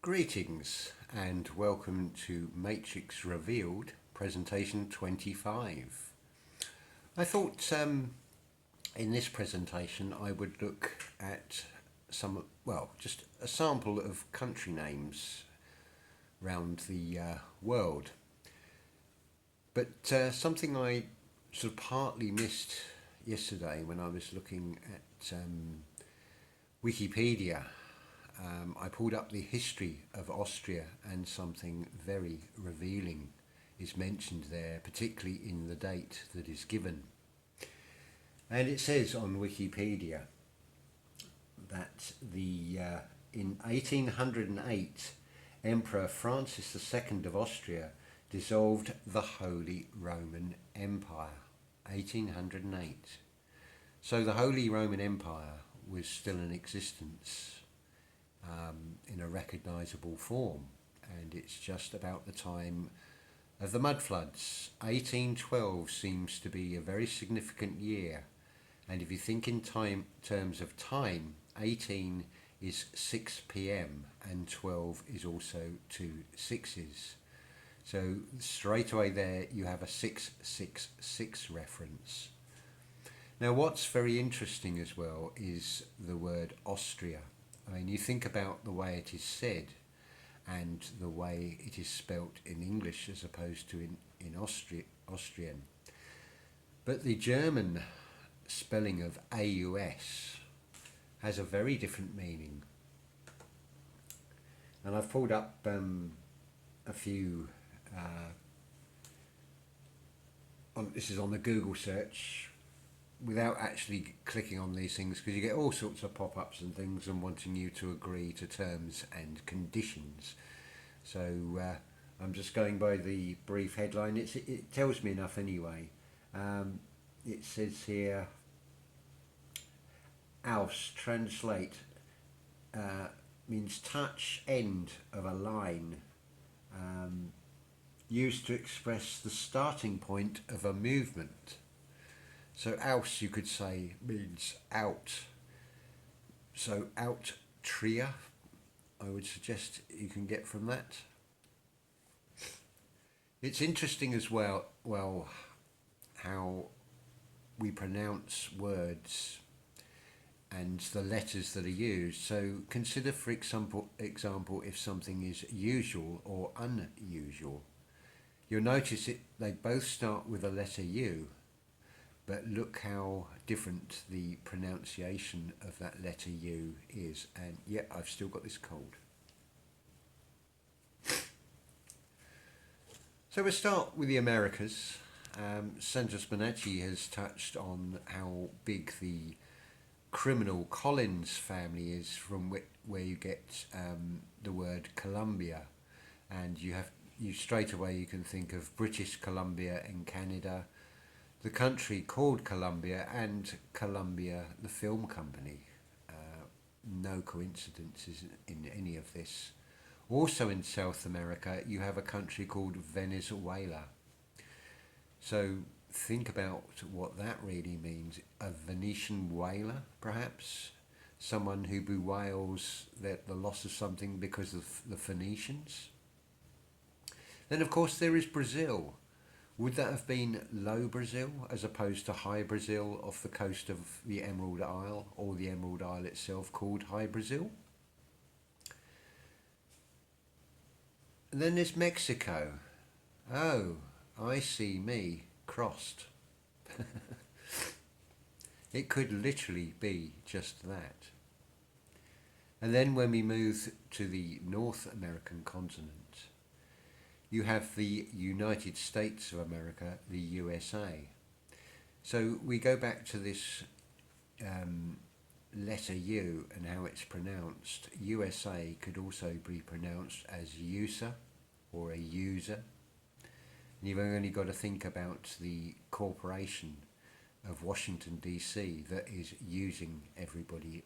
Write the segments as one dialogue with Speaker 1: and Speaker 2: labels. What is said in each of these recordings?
Speaker 1: Greetings and welcome to Matrix Revealed presentation 25. I thought in this presentation I would look at just a sample of country names around the world. But something I sort of partly missed yesterday when I was looking at Wikipedia. I pulled up the history of Austria and something very revealing is mentioned there, particularly in the date that is given. And it says on Wikipedia that in 1808, Emperor Francis II of Austria dissolved the Holy Roman Empire. 1808. So the Holy Roman Empire was still in existence in a recognisable form, and it's just about the time of the mud floods. 1812 seems to be a very significant year, and if you think in terms of time, 18 is 6 p.m. and 12 is also 2 6s. So straight away there you have a 666 reference. Now what's very interesting as well is the word Austria. I mean, you think about the way it is said and the way it is spelt in English as opposed to in Austrian. But the German spelling of AUS has a very different meaning. And I've pulled up a few, this is on the Google search, without actually clicking on these things, because you get all sorts of pop-ups and things and wanting you to agree to terms and conditions. So I'm just going by the brief headline. It tells me enough anyway. It says here, Aus, translate, means touch end of a line, used to express the starting point of a movement. So aus, you could say, means out. So out tria, I would suggest you can get from that. It's interesting as well how we pronounce words and the letters that are used. So consider, for example, if something is usual or unusual. You'll notice they both start with the letter U. But look how different the pronunciation of that letter U is. And yet I've still got this cold. So we'll start with the Americas. Sandra Spinacci has touched on how big the criminal Collins family is, from where you get the word Columbia. And you straight away you can think of British Columbia in Canada, the country called Columbia, and Columbia, the film company. No coincidences in any of this. Also in South America, you have a country called Venezuela. So think about what that really means. A Venetian whaler, perhaps? Someone who bewails the loss of something because of the Phoenicians? Then of course there is Brazil. Would that have been Low Brazil as opposed to High Brazil off the coast of the Emerald Isle, or the Emerald Isle itself called High Brazil? And then there's Mexico. Oh, I see me crossed. It could literally be just that. And then when we move to the North American continent, you have the United States of America, the USA. So we go back to this letter U and how it's pronounced. USA could also be pronounced as USA or a user. And you've only got to think about the corporation of Washington DC that is using everybody,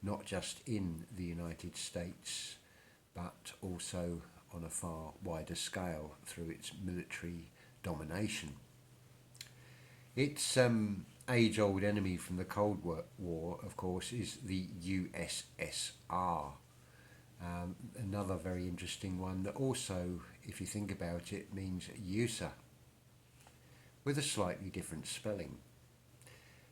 Speaker 1: not just in the United States, but also on a far wider scale through its military domination. Its age-old enemy from the Cold War, of course, is the USSR. Another very interesting one that also, if you think about it, means user, with a slightly different spelling.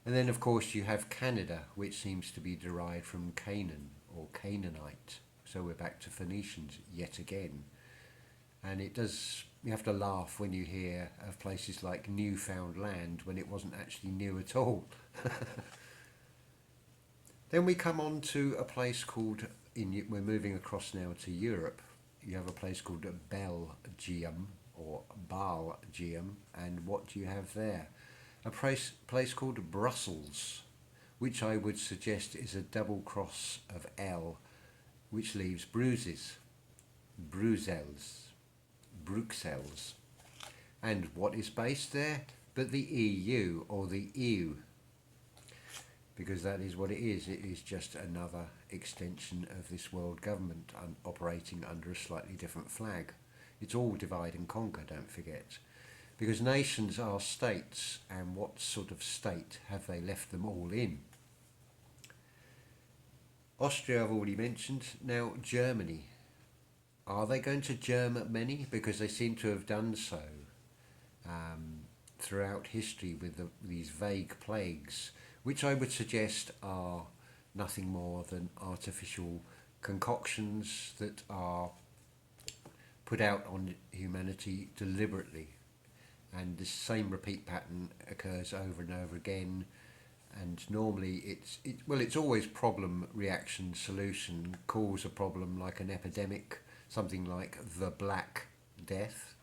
Speaker 1: And then, of course, you have Canada, which seems to be derived from Canaan or Canaanite. So we're back to Phoenicians yet again. And it does, you have to laugh when you hear of places like Newfoundland when it wasn't actually new at all. Then we come on to a place called, we're moving across now to Europe. You have a place called Belgium or Belgium, and what do you have there? A place called Brussels, which I would suggest is a double cross of L, which leaves bruises. Bruxelles. And what is based there? But the EU, or the EU, because that is what it is. It is just another extension of this world government operating under a slightly different flag. It's all divide and conquer, don't forget. Because nations are states, and what sort of state have they left them all in? Austria I've already mentioned. Now Germany. Are they going to Germany? Because they seem to have done so throughout history with these vague plagues, which I would suggest are nothing more than artificial concoctions that are put out on humanity deliberately. And the same repeat pattern occurs over and over again. And normally it's always problem, reaction, solution, cause a problem like an epidemic, something like the Black Death.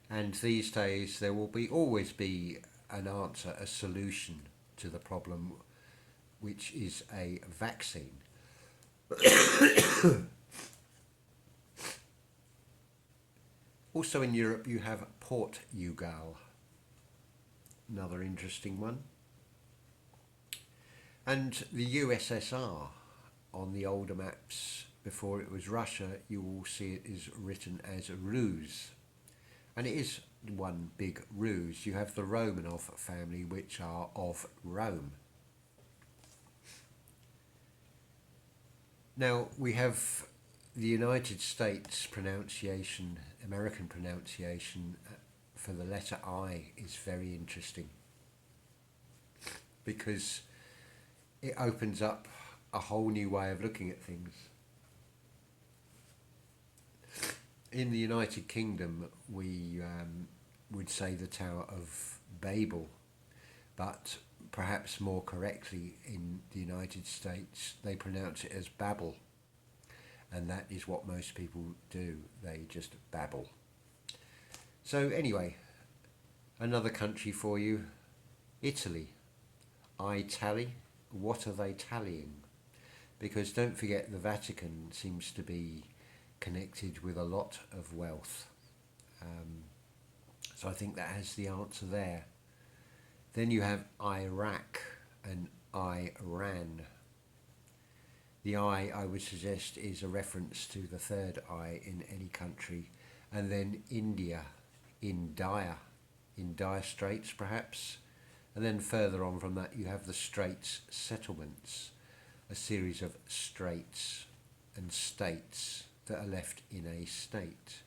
Speaker 1: And these days there will always be an answer, a solution to the problem, which is a vaccine. Also in Europe you have Portugal, another interesting one. And the USSR, on the older maps before it was Russia, you will see it is written as Ruse. And it is one big ruse. You have the Romanov family, which are of Rome. Now we have the United States pronunciation, American pronunciation for the letter I is very interesting, because it opens up a whole new way of looking at things. In the United Kingdom, we would say the Tower of Babel, but perhaps more correctly in the United States, they pronounce it as Babel, and that is what most people do. They just babble. So anyway, another country for you, Italy. I tally. What are they tallying? Because don't forget, the Vatican seems to be connected with a lot of wealth. So I think that has the answer there. Then you have Iraq and Iran. The I would suggest, is a reference to the third I in any country. And then India, in dire straits perhaps. And then further on from that you have the Straits Settlements, a series of straits and states that are left in a state.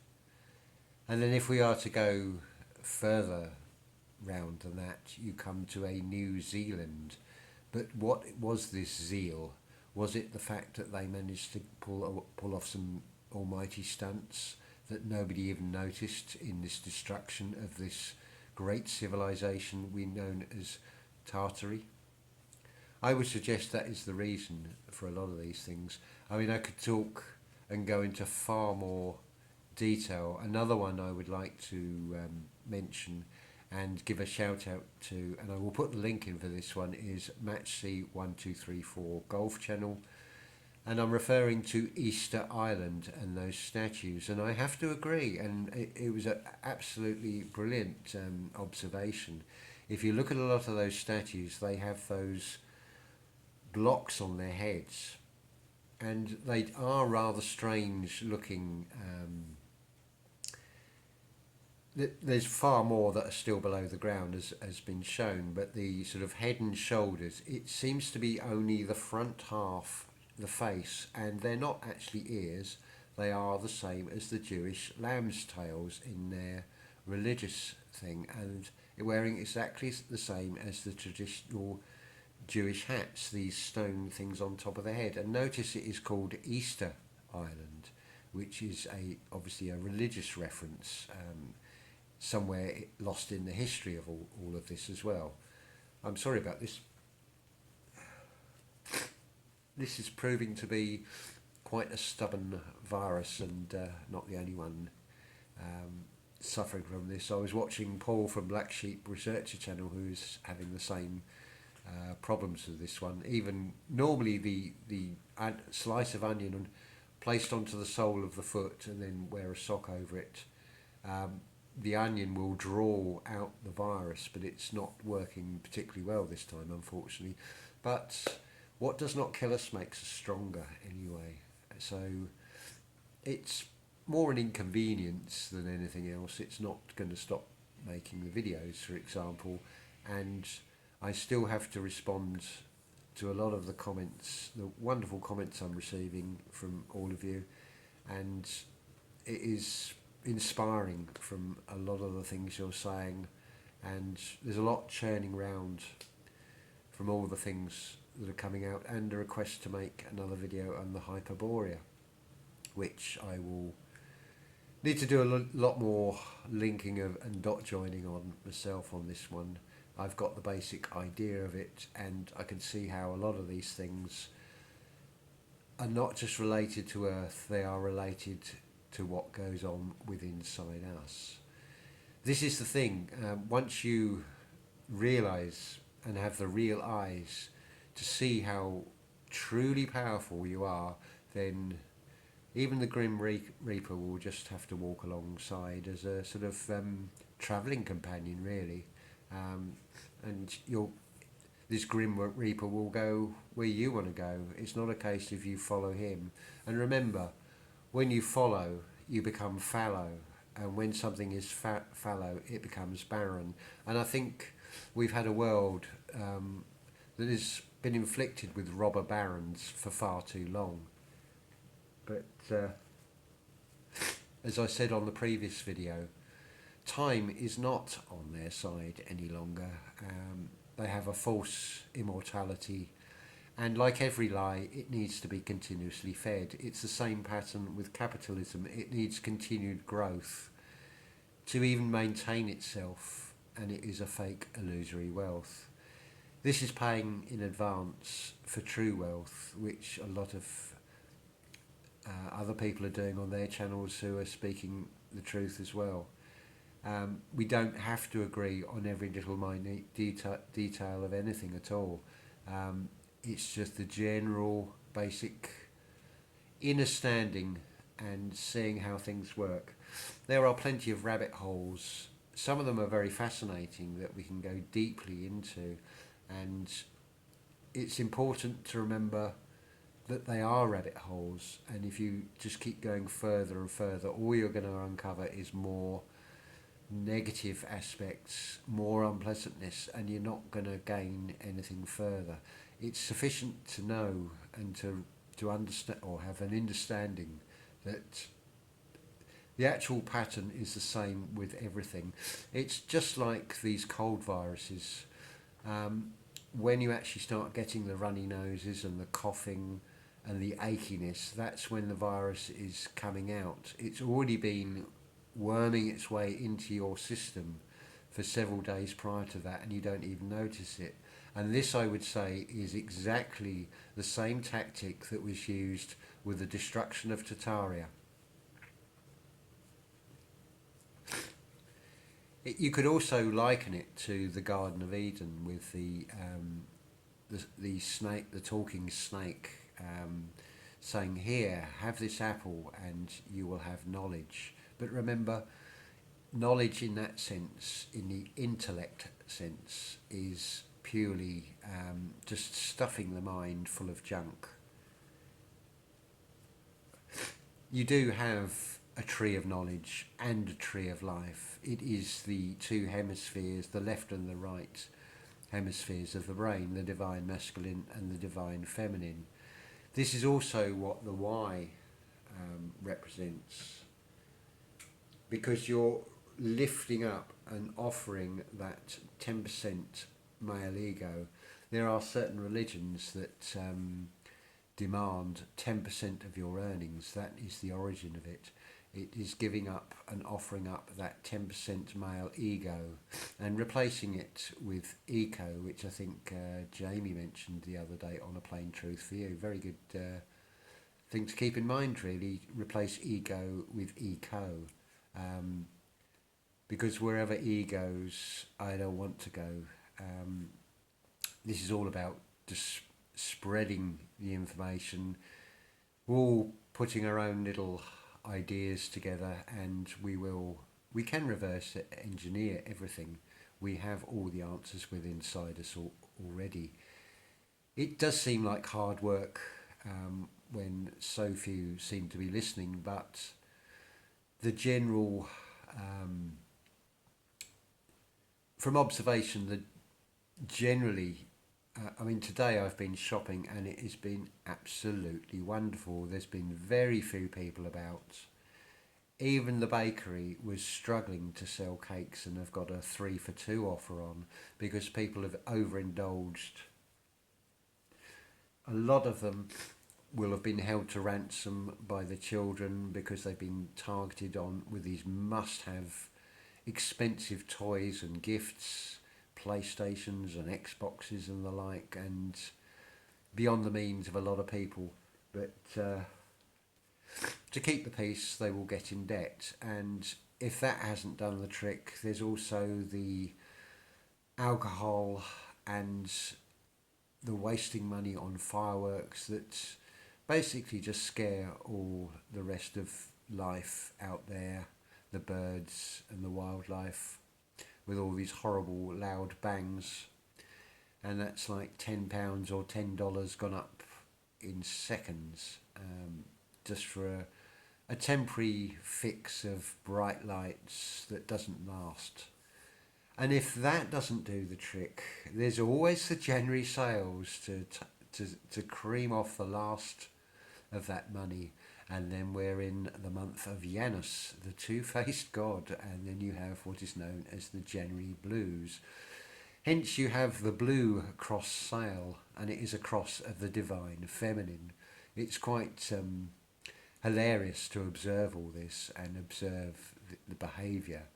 Speaker 1: And then if we are to go further round than that, you come to a New Zealand. But what was this zeal? Was it the fact that they managed to pull off some almighty stunts that nobody even noticed in this destruction of this great civilization we know as Tartary? I would suggest that is the reason for a lot of these things. I mean, I could talk and go into far more detail. Another one I would like to mention and give a shout out to, and I will put the link in for this one, is Match C1234 Golf Channel, and I'm referring to Easter Island and those statues, and I have to agree, and it was an absolutely brilliant observation. If you look at a lot of those statues, they have those blocks on their heads, and they are rather strange looking. There's far more that are still below the ground, as has been shown, but the sort of head and shoulders, it seems to be only the front half the face, and they're not actually ears. They are the same as the Jewish lamb's tails in their religious thing, and wearing exactly the same as the traditional Jewish hats, these stone things on top of the head. And notice it is called Easter Island, which is obviously a religious reference, somewhere lost in the history of all of this as well. I'm sorry about this. This is proving to be quite a stubborn virus, and not the only one suffering from this. I was watching Paul from Black Sheep Researcher Channel, who's having the same problems with this one. Even normally the slice of onion placed onto the sole of the foot and then wear a sock over it, the onion will draw out the virus, but it's not working particularly well this time, unfortunately. But what does not kill us makes us stronger anyway. So it's more an inconvenience than anything else. It's not going to stop making the videos, for example, and I still have to respond to a lot of the comments, the wonderful comments I'm receiving from all of you, and it is inspiring from a lot of the things you're saying, and there's a lot churning around from all the things that are coming out, and a request to make another video on the Hyperborea, which I will need to do a lot more linking and dot joining on myself on this one. I've got the basic idea of it, and I can see how a lot of these things are not just related to Earth, they are related to what goes on within inside us. This is the thing, once you realise and have the real eyes to see how truly powerful you are, then even the Grim Reaper will just have to walk alongside as a sort of travelling companion, really. And this Grim Reaper will go where you want to go. It's not a case of you follow him. And remember, when you follow, you become fallow. And when something is fallow, it becomes barren. And I think we've had a world that has been inflicted with robber barons for far too long. But as I said on the previous video, time is not on their side any longer. They have a false immortality, and like every lie, it needs to be continuously fed. It's the same pattern with capitalism. It needs continued growth to even maintain itself, and it is a fake illusory wealth. This is paying in advance for true wealth, which a lot of other people are doing on their channels who are speaking the truth as well. We don't have to agree on every little minute detail of anything at all. It's just the general basic understanding and seeing how things work. There are plenty of rabbit holes. Some of them are very fascinating that we can go deeply into, and it's important to remember that they are rabbit holes, and if you just keep going further and further, all you're going to uncover is more negative aspects, more unpleasantness, and you're not going to gain anything further. It's sufficient to know and to understand, or have an understanding, that the actual pattern is the same with everything. It's just like these cold viruses. When you actually start getting the runny noses and the coughing and the achiness, that's when the virus is coming out. It's already been worming its way into your system for several days prior to that, and you don't even notice it. And this, I would say, is exactly the same tactic that was used with the destruction of TaTar. You could also liken it to the Garden of Eden, with the snake, the talking snake, saying, "Here, have this apple, and you will have knowledge." But remember, knowledge in that sense, in the intellect sense, is purely just stuffing the mind full of junk. You do have a tree of knowledge and a tree of life. It is the two hemispheres, the left and the right hemispheres of the brain, the divine masculine and the divine feminine. This is also what the Y represents, because you're lifting up and offering that 10% male ego. There are certain religions that demand 10% of your earnings. That is the origin of it. It is giving up and offering up that 10% male ego and replacing it with eco, which I think Jamie mentioned the other day on A Plain Truth for You. Very good thing to keep in mind, really. Replace ego with eco. Because wherever E goes, I don't want to go. This is all about just spreading the information. We're all putting our own little ideas together, and we can reverse engineer everything. We have all the answers within inside us already. It does seem like hard work when so few seem to be listening, but the general from observation, that generally, I mean, today I've been shopping and it has been absolutely wonderful. There's been very few people about. Even the bakery was struggling to sell cakes and have got a 3 for 2 offer on because people have overindulged. A lot of them will have been held to ransom by the children because they've been targeted on with these must-have expensive toys and gifts, PlayStations and Xboxes and the like, and beyond the means of a lot of people. But to keep the peace, they will get in debt. And if that hasn't done the trick, there's also the alcohol and the wasting money on fireworks that basically just scare all the rest of life out there, the birds and the wildlife, with all these horrible loud bangs. And that's like £10 or $10 gone up in seconds, just for a temporary fix of bright lights that doesn't last. And if that doesn't do the trick, there's always the January sales to cream off the last of that money. And then we're in the month of Janus, the two-faced god, and then you have what is known as the January blues. Hence you have the blue cross sale, and it is a cross of the divine feminine. It's quite hilarious to observe all this and observe the behaviour.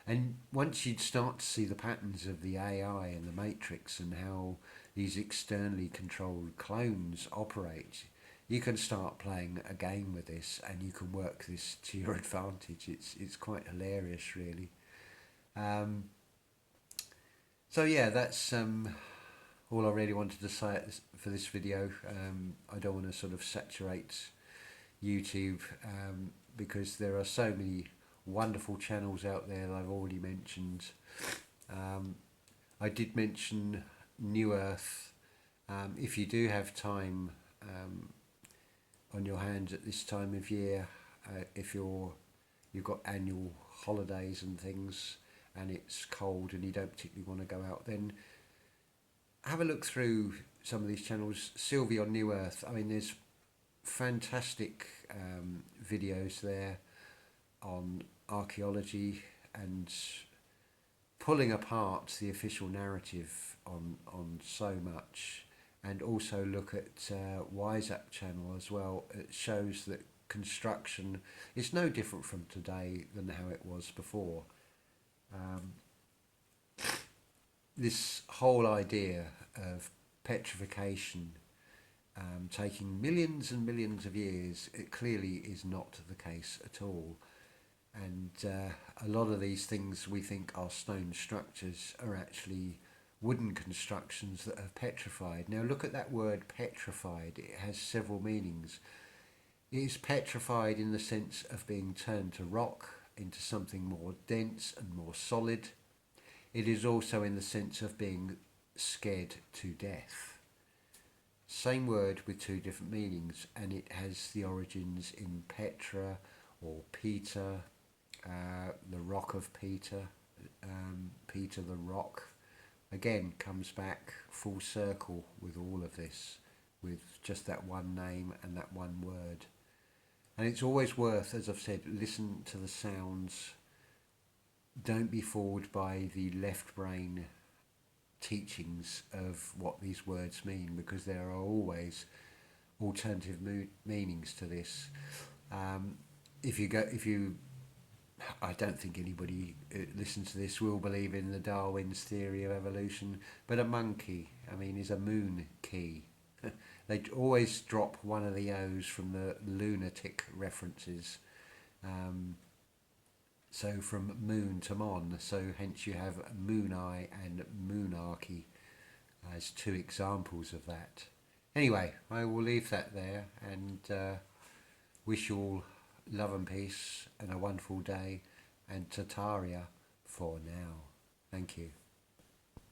Speaker 1: And once you'd start to see the patterns of the AI and the Matrix and how these externally controlled clones operate, you can start playing a game with this and you can work this to your advantage. It's quite hilarious, really. So yeah, that's all I really wanted to say for this video. I don't want to sort of saturate YouTube because there are so many wonderful channels out there that I've already mentioned. I did mention New Earth. If you do have time on your hands at this time of year, if you've got annual holidays and things and it's cold and you don't particularly want to go out, then have a look through some of these channels. Sylvie on New Earth, I mean, there's fantastic videos there on archaeology and pulling apart the official narrative on so much. And also look at Wise Up channel as well. It shows that construction is no different from today than how it was before. This whole idea of petrification taking millions and millions of years, it clearly is not the case at all. And a lot of these things we think are stone structures are actually wooden constructions that have petrified. Now look at that word petrified. It has several meanings. It is petrified in the sense of being turned to rock, into something more dense and more solid. It is also in the sense of being scared to death. Same word with two different meanings, and it has the origins in Petra or Peter, the rock of Peter, Peter the rock. Again, comes back full circle with all of this. with just that one name and that one word. And it's always worth, as I've said, listen to the sounds. Don't be fooled by the left brain teachings of what these words mean, because there are always alternative meanings to this. I don't think anybody who listens to this will believe in the Darwin's theory of evolution, but a monkey, is a moon key. They always drop one of the O's from the lunatic references. So from moon to mon, so hence you have moonai and moonarchy as two examples of that. Anyway, I will leave that there and wish you all love and peace and a wonderful day, and Tataria for now. Thank you.